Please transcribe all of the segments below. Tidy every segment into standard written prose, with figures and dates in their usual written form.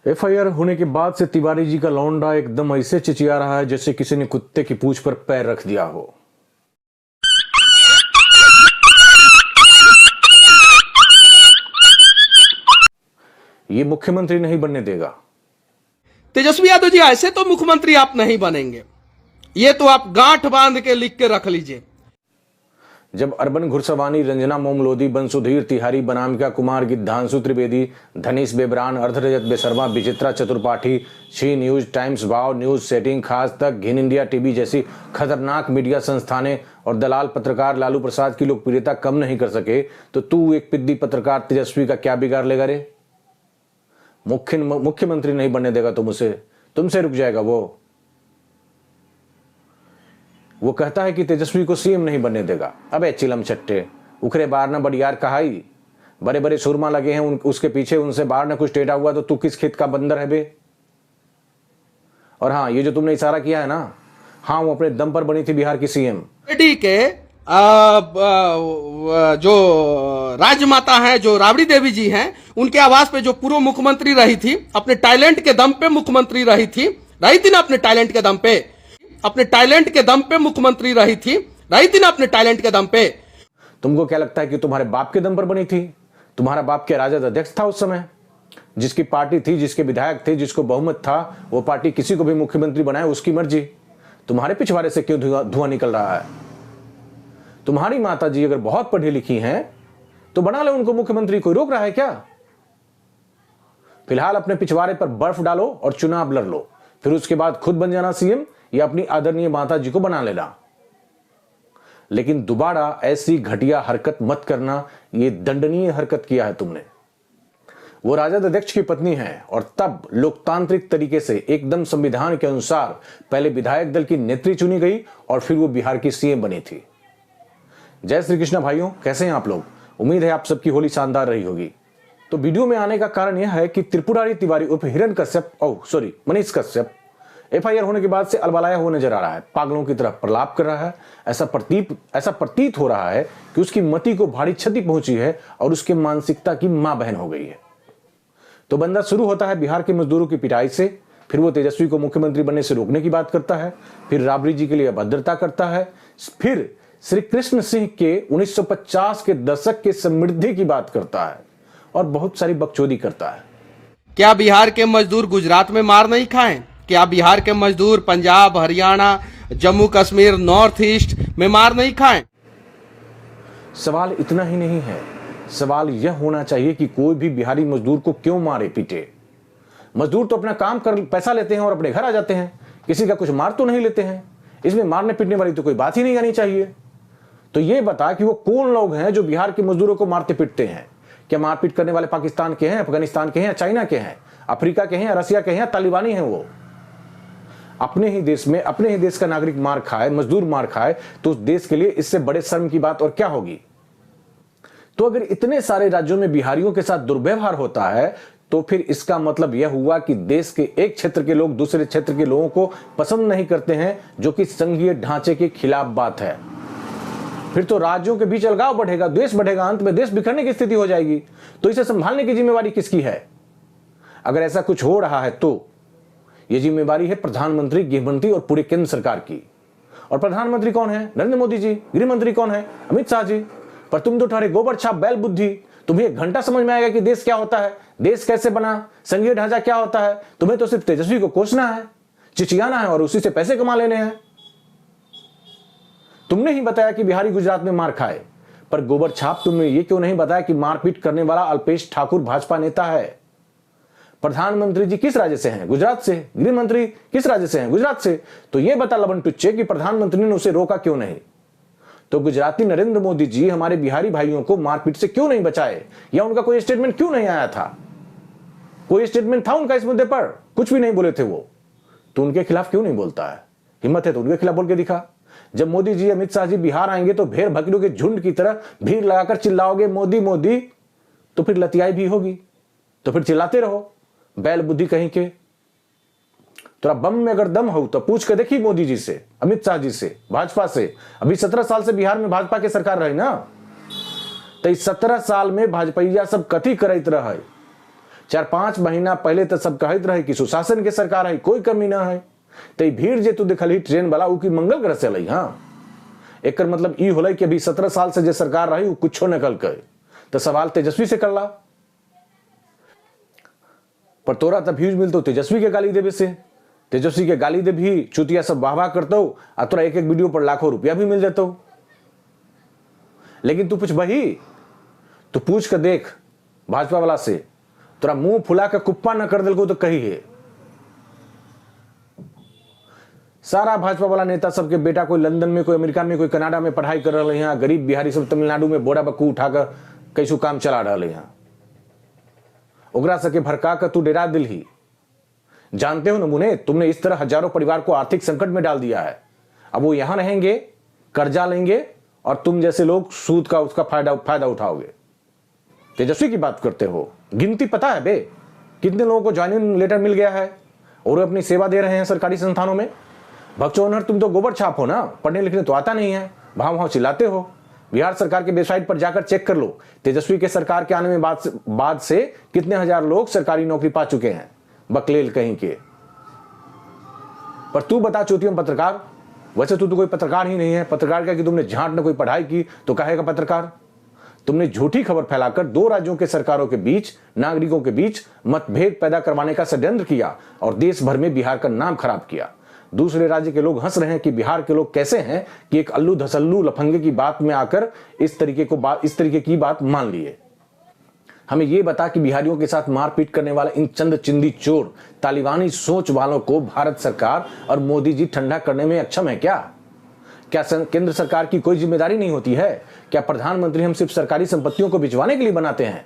FIR होने के बाद से तिवारी जी का लौंडा एकदम ऐसे चिचिया रहा है जैसे किसी ने कुत्ते की पूंछ पर पैर रख दिया हो। ये मुख्यमंत्री नहीं बनने देगा। तेजस्वी यादव जी, ऐसे तो मुख्यमंत्री आप नहीं बनेंगे, ये तो आप गांठ बांध के लिख के रख लीजिए। जब अर्बन घुड़सवानी, रंजना मोमलोदी, बंसुधीर तिहारी, बनामिका कुमार, गिद्धांशु त्रिवेदी, धनीश बेबरान, अर्धरजत बेसरमा, Vichitra Chaturpathi, she news, Times वाव, न्यूज सेटिंग, खास तक, घिन इंडिया टीवी जैसी खतरनाक मीडिया संस्थानें और दलाल पत्रकार लालू प्रसाद की लोकप्रियता कम नहीं कर सके तो तू एक पिद्दी पत्रकार तेजस्वी का क्या बिगाड़ लेगा रे? मुख्यमंत्री नहीं बनने देगा तुमसे रुक जाएगा वो कहता है कि तेजस्वी को सीएम नहीं बनने देगा। अबे चिलम चट्टे, उखरे बार ना बड़ियार कहाई, बड़े बड़े सुरमा लगे हैं उसके पीछे, उनसे बाहर ना कुछ टेढ़ा हुआ तो तू किस खेत का बंदर है बे? और हाँ, ये जो तुमने इशारा किया है ना, हाँ, वो अपने दम पर बनी थी बिहार की सीएम। के जो राजमाता हैं, जो राबड़ी देवी जी हैं, उनके आवास पे जो पूर्व मुख्यमंत्री रही थी, अपने टैलेंट के दम पे मुख्यमंत्री रही थी ना, अपने टैलेंट के दम पे। तुमको क्या लगता है कि तुम्हारे बाप के दम पर बनी थी? तुम्हारा बाप क्या राजद अध्यक्ष था उस समय? जिसकी पार्टी थी, जिसके विधायक थे, जिसको बहुमत था, वो पार्टी किसी को भी मुख्यमंत्री बनाए, उसकी मर्जी। तुम्हारे पिछवाड़े से क्यों धुआं निकल रहा है? तुम्हारी माता जी अगर बहुत पढ़ी लिखी हैं तो बना लो उनको मुख्यमंत्री, कोई रोक रहा है क्या? फिलहाल अपने पिछवाड़े पर बर्फ डालो और चुनाव लड़ लो, फिर उसके बाद खुद बन जाना सीएम या अपनी आदरणीय माता जी को बना लेना। लेकिन दोबारा ऐसी घटिया हरकत मत करना, ये दंडनीय हरकत किया है तुमने। वो राजद अध्यक्ष की पत्नी है और तब लोकतांत्रिक तरीके से एकदम संविधान के अनुसार पहले विधायक दल की नेत्री चुनी गई और फिर वो बिहार की सीएम बनी थी। जय श्री कृष्ण भाइयों, कैसे हैं आप लोग? उम्मीद है आप सबकी होली शानदार रही होगी। तो वीडियो में आने का कारण यह है कि त्रिपुरारी तिवारी उर्फ मनीष कश्यप एफआईआर होने के बाद से अलबलाया हुआ नजर आ रहा है, पागलों की तरह प्रलाप कर रहा है। ऐसा प्रतीत हो रहा है कि उसकी मति को भारी क्षति पहुंची है और उसके मानसिकता की मां बहन हो गई है। तो बंदा शुरू होता है बिहार के मजदूरों की पिटाई से, फिर वो तेजस्वी को मुख्यमंत्री बनने से रोकने की बात करता है, फिर राबड़ी जी के लिए अभद्रता करता है, फिर श्री कृष्ण सिंह के 1950 के दशक के समृद्धि की बात करता है और बहुत सारी बकचोदी करता है। क्या बिहार के मजदूर गुजरात में मार नहीं खाएं? क्या बिहार के मजदूर पंजाब, हरियाणा, जम्मू कश्मीर, नॉर्थ ईस्ट में मार नहीं खाएं? सवाल इतना ही नहीं है, सवाल यह होना चाहिए कि कोई भी बिहारी मजदूर को क्यों मारे पीटे। मजदूर तो अपना काम कर पैसा लेते हैं और अपने घर आ जाते हैं, किसी का कुछ मार तो नहीं लेते हैं। इसमें मारने पीटने वाली तो कोई बात ही नहीं आनी चाहिए। तो ये बता कि वो कौन लोग हैं जो बिहार के मजदूरों को मारते पीटते हैं? क्या मारपीट करने वाले पाकिस्तान के हैं, अफगानिस्तान के हैं, चाइना के हैं, अफ्रीका के हैं, रसिया के हैं, तालिबानी हैं? वो अपने ही देश में अपने ही देश का नागरिक मार खाए, मजदूर मार खाए, तो उस देश के लिए इससे बड़े शर्म की बात और क्या होगी? तो अगर इतने सारे राज्यों में बिहारियों के साथ दुर्व्यवहार होता है तो फिर इसका मतलब यह हुआ कि देश के एक क्षेत्र के लोग दूसरे क्षेत्र के लोगों को पसंद नहीं करते हैं, जो कि संघीय ढांचे के खिलाफ बात है। फिर तो राज्यों के बीच अलगाव बढ़ेगा, द्वेष बढ़ेगा, अंत में देश बिखरने की स्थिति हो जाएगी। तो इसे संभालने की जिम्मेवारी किसकी है? अगर ऐसा कुछ हो रहा है तो यह जिम्मेवारी है प्रधानमंत्री, गृहमंत्री और पूरे केंद्र सरकार की। और प्रधानमंत्री कौन है? नरेंद्र मोदी जी। गृह मंत्री कौन है? अमित शाह जी। पर तुम तो ठहरे गोबर छाप बैल बुद्धि। तुम्हें एक घंटा समझ में आएगा कि देश क्या होता है, देश कैसे बना, संघीय ढांचा क्या होता है? तुम्हें तो सिर्फ तेजस्वी को कोसना है, चिचियाना है और उसी से पैसे कमा लेने हैं। तुमने ही बताया कि बिहारी गुजरात में मार खाए, पर गोबर छाप तुमने ये क्यों नहीं बताया कि मारपीट करने वाला अल्पेश ठाकुर भाजपा नेता है? प्रधानमंत्री जी किस राज्य से हैं? गुजरात से। गृह मंत्री किस राज्य से हैं? गुजरात से। तो ये बता लबन टुच्चे कि प्रधानमंत्री ने उसे रोका क्यों नहीं? तो गुजराती नरेंद्र मोदी जी हमारे बिहारी भाइयों को मारपीट से क्यों नहीं बचाए, या उनका कोई स्टेटमेंट क्यों नहीं आया था? कोई स्टेटमेंट था उनका इस मुद्दे पर? कुछ भी नहीं बोले थे वो। तो उनके खिलाफ क्यों नहीं बोलता है? हिम्मत है तो उनके खिलाफ बोल के दिखा। जब मोदी जी, अमित शाह जी बिहार आएंगे तो भेड़ बकरियों के झुंड की तरह भीड़ लगाकर चिल्लाओगे मोदी मोदी, तो फिर लतियाई भी होगी, तो फिर चिल्लाते रहो, बैल बुद्धि कहीं के। तो बम में अगर दम हो तो पूछ के देखी मोदी जी से, अमित शाह जी से, भाजपा से। अभी 17 साल से बिहार में भाजपा की सरकार रही ना, तो इस 17 साल में भाजपा सब कथी करते रहे? 4-5 महीना पहले तो सब कहत रहे कि सुशासन के सरकार है, कोई कमी ना है। तो भीड़ जे तू देखली ट्रेन वाला उ की मंगल ग्रह से अल। हाँ, एक मतलब ई होल कि अभी 17 साल से जे सरकार रही कुछो न कल के। तो सवाल तेजस्वी से करला, पर तोरा तब व्यूज मिलतो तेजस्वी के गाली देवे से। तेजस्वी के गाली दे भी चुतिया सब वाह वाह करतो और तोरा एक वीडियो पर लाखों रुपया भी मिल जातो। लेकिन तू पूछ बही, तू पूछ कर देख भाजपा वाला से, तोरा मुंह फुला के कुप्पा न कर दिलको तो कही है। सारा भाजपा वाला नेता सबके बेटा कोई लंदन में, कोई अमेरिका में, कोई कनाडा में पढ़ाई कर रहे हैं। गरीब बिहारी सब तमिलनाडु में बोरा बक्कू उठाकर कैसु काम चला रहे हैं। ओकरा सके भड़का कर तू डेरा दिल ही। जानते हो नमूने, तुमने इस तरह हजारों परिवार को आर्थिक संकट में डाल दिया है। अब वो यहां रहेंगे, कर्जा लेंगे और तुम जैसे लोग सूद का उसका फायदा उठाओगे। तेजस्वी की बात करते हो, गिनती पता है बे कितने लोगों को ज्वाइनिंग लेटर मिल गया है और अपनी सेवा दे रहे हैं सरकारी संस्थानों में। भगचोनहर तुम तो गोबर छाप हो ना, पढ़ने लिखने तो आता नहीं है, भाव चिल्लाते हो। बिहार सरकार के वेबसाइट पर जाकर चेक कर लो, तेजस्वी के सरकार के आने में बाद से कितने हजार लोग सरकारी नौकरी पा चुके हैं, बकलेल कहीं के। पर तू बता चोटियों पत्रकार, वैसे तू तो कोई पत्रकार ही नहीं है। पत्रकार क्या कि तुमने झांट न कोई पढ़ाई की तो कहेगा पत्रकार। तुमने झूठी खबर फैलाकर 2 राज्यों के सरकारों के बीच, नागरिकों के बीच मतभेद पैदा करवाने का षड्यंत्र किया और देश भर में बिहार का नाम खराब किया। दूसरे राज्य के लोग हंस रहे हैं कि बिहार के लोग कैसे हैं कि एक अल्लू धसल्लू लफंगे की बात में आकर इस तरीके की बात मान लिए। हमें यह बता कि बिहारियों के साथ मारपीट करने वाले इन चंद चिंदी चोर तालिबानी सोच वालों को भारत सरकार और मोदी जी ठंडा करने में अक्षम है क्या? क्या केंद्र सरकार की कोई जिम्मेदारी नहीं होती है? क्या प्रधानमंत्री हम सिर्फ सरकारी संपत्तियों को भिजवाने के लिए बनाते हैं?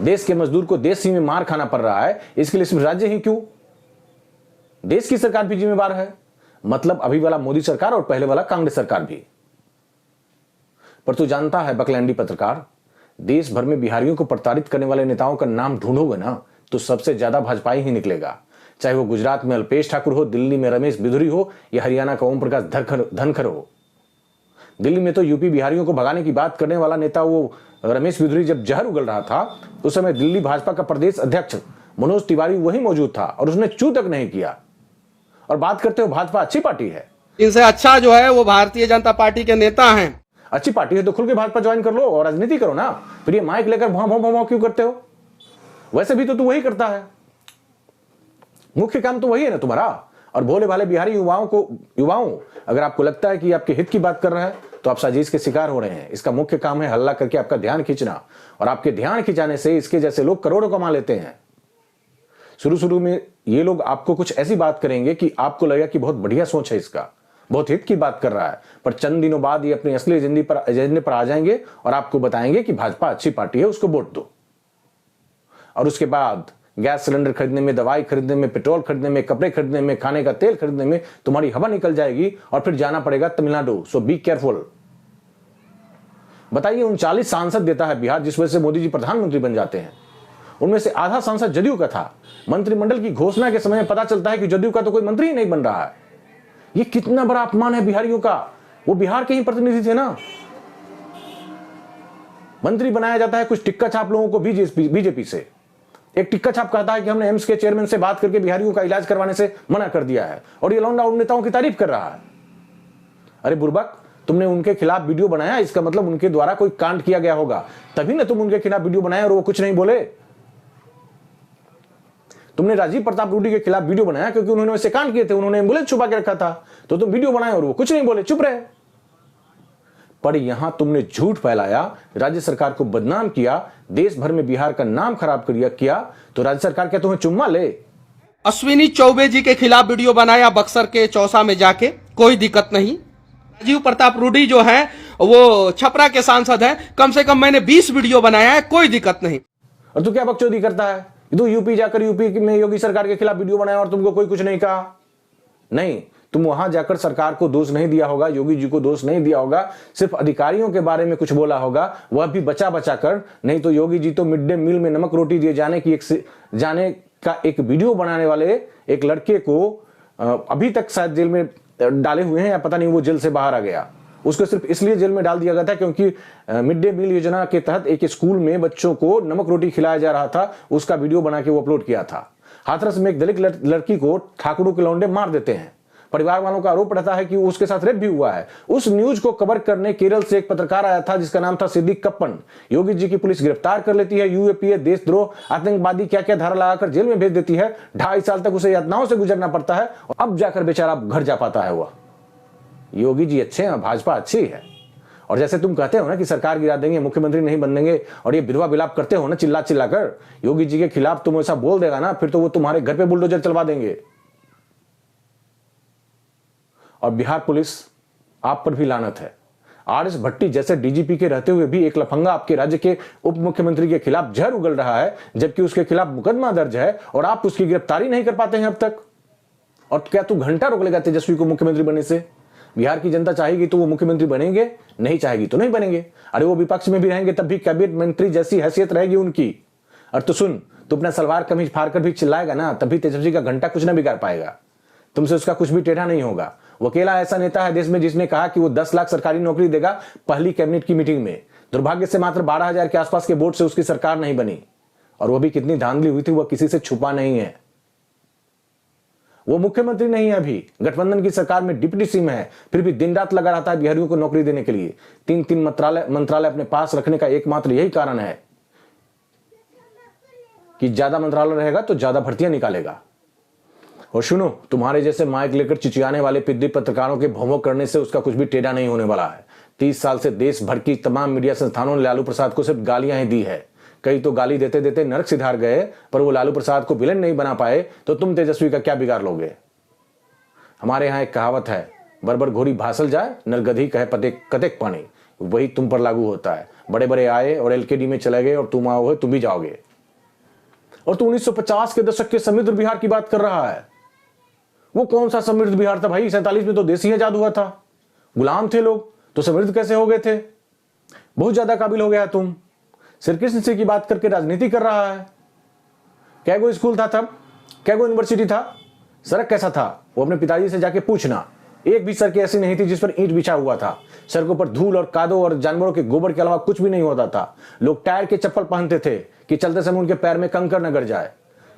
देश के मजदूर को देश ही में मार खाना पड़ रहा है, इसके लिए सिर्फ राज्य ही क्यों, देश की सरकार भी जिम्मेवार है। मतलब अभी वाला मोदी सरकार और पहले वाला कांग्रेस सरकार भी। पर तू जानता है बकलैंडी पत्रकार, देश भर में बिहारियों को प्रताड़ित करने वाले नेताओं का नाम ढूंढोगे ना तो सबसे ज्यादा भाजपाई ही निकलेगा। चाहे वो गुजरात में अल्पेश ठाकुर हो, दिल्ली में रमेश बिधुरी हो या हरियाणा का ओम प्रकाश धनखड़ हो। दिल्ली में तो यूपी बिहारियों को भगाने की बात करने वाला नेता वो रमेश बिधुरी जब जहर उगल रहा था उस समय दिल्ली भाजपा का प्रदेश अध्यक्ष मनोज तिवारी वही मौजूद था और उसने चू तक नहीं किया। और बात करते हो भाजपा अच्छी पार्टी है, इनसे अच्छा जो है वो भारतीय जनता पार्टी के नेता हैं। अच्छी पार्टी है तो खुल के भाजपा ज्वाइन कर लो और राजनीति करो ना। फिर ये माइक लेकर भाव क्यों करते हो? वैसे भी तो तू वही करता है, मुख्य काम तो वही है ना तुम्हारा। और भोले भाले बिहारी युवाओं अगर आपको लगता है कि आपके हित की बात कर रहा है तो आप साजिश के शिकार हो रहे हैं। इसका मुख्य काम है हल्ला करके आपका ध्यान खींचना, और आपके ध्यान खिंचाने से इसके जैसे लोग करोड़ों कमा लेते हैं। शुरू में ये लोग आपको कुछ ऐसी बात करेंगे कि आपको लगेगा कि बहुत बढ़िया सोच है, इसका बहुत हित की बात कर रहा है, पर चंद दिनों बाद ये अपनी असली एजेंडे पर आ जाएंगे और आपको बताएंगे कि भाजपा अच्छी पार्टी है, उसको वोट दो। और उसके बाद गैस सिलेंडर खरीदने में, दवाई खरीदने में, पेट्रोल खरीदने में, कपड़े खरीदने में, खाने का तेल खरीदने में तुम्हारी हवा निकल जाएगी और फिर जाना पड़ेगा तमिलनाडु। सो बी केयरफुल। बताइए 39 सांसद देता है बिहार, जिस वजह से मोदी जी प्रधानमंत्री बन जाते हैं। उनमें से आधा सांसद जदयू का था। मंत्रिमंडल की घोषणा के समय पता चलता है कि जदयू का तो कोई मंत्री ही नहीं बन रहा है। ये कितना बड़ा अपमान है बिहारियों का। वो बिहार के ही प्रतिनिधि थे ना। मंत्री बनाया जाता है कुछ टिक्का छाप लोगों को बीजेपी से। एक टिक्का छाप कहता है कि हमने एम्स के चेयरमैन से बात करके बिहारियों का इलाज करवाने से मना कर दिया है, और ये लौंडा उन नेताओं की तारीफ कर रहा है। अरे बुर्बक, तुमने उनके खिलाफ वीडियो बनाया, इसका मतलब उनके द्वारा कोई कांड किया गया होगा, तभी ना तुम उनके खिलाफ वीडियो बनाए और वो कुछ नहीं बोले। तुमने राजीव प्रताप रूडी के खिलाफ वीडियो बनाया क्योंकि उन्होंने वैसे कांड किए थे, उन्होंने एम्बुलेंस छुपा के रखा था, तो तुम वीडियो बनाए और वो कुछ नहीं बोले, चुप रहे। पर यहां तुमने झूठ फैलाया, राज्य सरकार को बदनाम किया, देश भर में बिहार का नाम खराब किया, तो राज्य सरकार क्या तुम्हें चुम्मा ले? अश्विनी चौबे जी के खिलाफ वीडियो बनाया बक्सर के चौसा में जाके, कोई दिक्कत नहीं। राजीव प्रताप रूडी जो है वो छपरा के सांसद है, कम से कम मैंने 20 वीडियो बनाया है, कोई दिक्कत नहीं। और तू क्या बकचोदी करता है? तू यूपी जाकर यूपी में योगी सरकार के खिलाफ वीडियो बनाया और तुमको कोई कुछ नहीं कहा? नहीं, तुम वहां जाकर सरकार को दोष नहीं दिया होगा, योगी जी को दोष नहीं दिया होगा, सिर्फ अधिकारियों के बारे में कुछ बोला होगा, वह भी बचा कर। नहीं तो योगी जी तो मिड डे मील में नमक रोटी दिए जाने का एक वीडियो बनाने वाले एक लड़के को अभी तक शायद जेल में डाले हुए हैं, या पता नहीं वो जेल से बाहर आ गया, उसको सिर्फ इसलिए जेल में डाल दिया गया था क्योंकि मिड डे मील योजना के तहत एक स्कूल में बच्चों को नमक रोटी खिलाया जा रहा था, उसका वीडियो बना के वो अपलोड किया था। हाथरस में एक दलित लड़की को ठाकुरों के लौंडे मार देते हैं। परिवार वालों का आरोप रहता है कि उसके साथ रेप भी हुआ है। उस न्यूज को कवर करने केरल से एक पत्रकार आया था जिसका नाम था सिद्दीक कप्पन। योगी जी की पुलिस गिरफ्तार कर लेती है, यूएपीए, देशद्रोह, आतंकवादी क्या क्या धारा लगाकर जेल में भेज देती है। 2.5 साल तक उसे यातनाओं से गुजरना पड़ता है और अब जाकर बेचारा घर जा पाता है। वह योगी जी अच्छे हैं, भाजपा अच्छी है। और जैसे तुम कहते हो ना कि सरकार गिरा देंगे, मुख्यमंत्री नहीं बन देंगे, और ये विधवा विलाप करते हो ना चिल्ला चिल्ला कर, योगी जी के खिलाफ तुम ऐसा बोल देगा ना, फिर तो वो तुम्हारे घर पे बुलडोजर चलवा देंगे। और बिहार पुलिस, आप पर भी लानत है। आर.एस. भट्टी जैसे डीजीपी के रहते हुए भी एक लफंगा आपके राज्य के उप मुख्यमंत्री के खिलाफ जहर उगल रहा है, जबकि उसके खिलाफ मुकदमा दर्ज है और आप उसकी गिरफ्तारी नहीं कर पाते हैं अब तक। और क्या तू घंटा रोक लेगा तेजस्वी को मुख्यमंत्री बनने से? बिहार की जनता चाहेगी तो वो मुख्यमंत्री बनेंगे, नहीं चाहेगी तो नहीं बनेंगे। अरे वो विपक्ष में भी रहेंगे तब भी कैबिनेट मंत्री जैसी हैसियत रहेगी उनकी। और तो सुन, तू अपना सलवार कमीज फाड़ कर भी चिल्लाएगा ना, तब भी तेजस्वी का घंटा कुछ ना बिगाड़ पाएगा, तुमसे उसका कुछ भी टेढ़ा नहीं होगा। वो अकेला ऐसा नेता है देश में जिसने कहा कि वो 10 लाख सरकारी नौकरी देगा पहली कैबिनेट की मीटिंग में। दुर्भाग्य से मात्र 12,000 के आसपास के वोट से उसकी सरकार नहीं बनी, और वो भी कितनी धांधली हुई थी वह किसी से छुपा नहीं है। वो मुख्यमंत्री नहीं है अभी, गठबंधन की सरकार में डिप्टी सीएम है, फिर भी दिन रात लगा रहता है बिहारियों को नौकरी देने के लिए। 3 मंत्रालय अपने पास रखने का एकमात्र यही कारण है कि ज्यादा मंत्रालय रहेगा तो ज्यादा भर्तियां निकालेगा। और सुनो, तुम्हारे जैसे माइक लेकर चिचियाने वाले पिद्दी पत्रकारों के भौं करने से उसका कुछ भी टेढ़ा नहीं होने वाला है। 30 साल से देश भर की तमाम मीडिया संस्थानों ने लालू प्रसाद को सिर्फ गालियां ही दी है। कई तो गाली देते देते नरक सिधार गए, पर वो लालू प्रसाद को विलेन नहीं बना पाए, तो तुम तेजस्वी का क्या बिगाड़ लोगे? हमारे यहाँ एक कहावत है, बरबर घोड़ी भासल जाए नरगधी कहे कतेक पानी, वही तुम पर लागू होता है। बड़े बड़े आए और एलकेडी में चले गए और तुम आओगे, तुम भी जाओगे। और तू 1950 के दशक के समृद्ध बिहार की बात कर रहा है। वो कौन सा समृद्ध बिहार था भाई? 47 में तो देसी आजाद हुआ था, गुलाम थे लोग, तो समृद्ध कैसे हो गए थे? बहुत ज्यादा काबिल हो गया तुम। श्री कृष्ण सिंह की बात करके राजनीति कर रहा है। क्या गो स्कूल था तब? क्या गो यूनिवर्सिटी था? सड़क कैसा था? वो अपने पिताजी से जाके पूछना। एक भी सड़क ऐसी नहीं थी जिस पर ईंट बिछा हुआ था। सड़कों पर धूल और कादो और जानवरों के गोबर के अलावा कुछ भी नहीं होता था। लोग टायर के चप्पल पहनते थे कि चलते समय उनके पैर में कंकड़ न गिर जाए।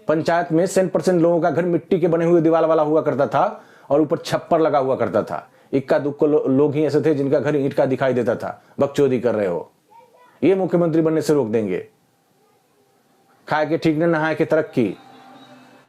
पंचायत में 100% लोगों का घर मिट्टी के बने हुए दीवार वाला हुआ करता था और ऊपर छप्पर लगा हुआ करता था। इक्का दुक्का लोग ही ऐसे थे जिनका घर ईंट का दिखाई देता था। बकचोदी कर रहे हो, ये मुख्यमंत्री बनने से रोक देंगे। खाए के ठीक न नहाए के तरक्की।